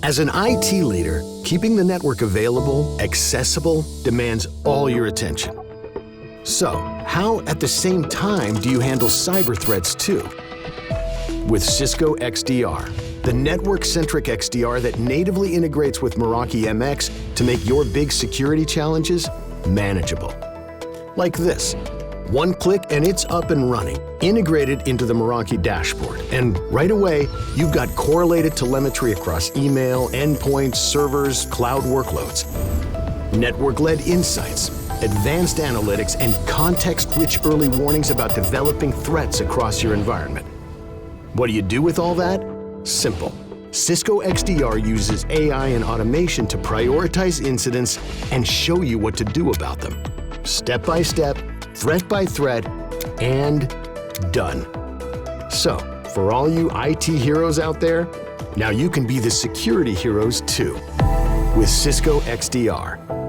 As an IT leader, keeping the network available, accessible, demands all your attention. So, how at the same time do you handle cyber threats too? With Cisco XDR, the network-centric XDR that natively integrates with Meraki MX to make your big security challenges manageable. Like this. One click and it's up and running, integrated into the Meraki dashboard. And right away, you've got correlated telemetry across email, endpoints, servers, cloud workloads. Network-led insights, advanced analytics, and context-rich early warnings about developing threats across your environment. What do you do with all that? Simple. Cisco XDR uses AI and automation to prioritize incidents and show you what to do about them. Step by step, threat by threat, and done. So, for all you IT heroes out there, now you can be the security heroes too with Cisco XDR.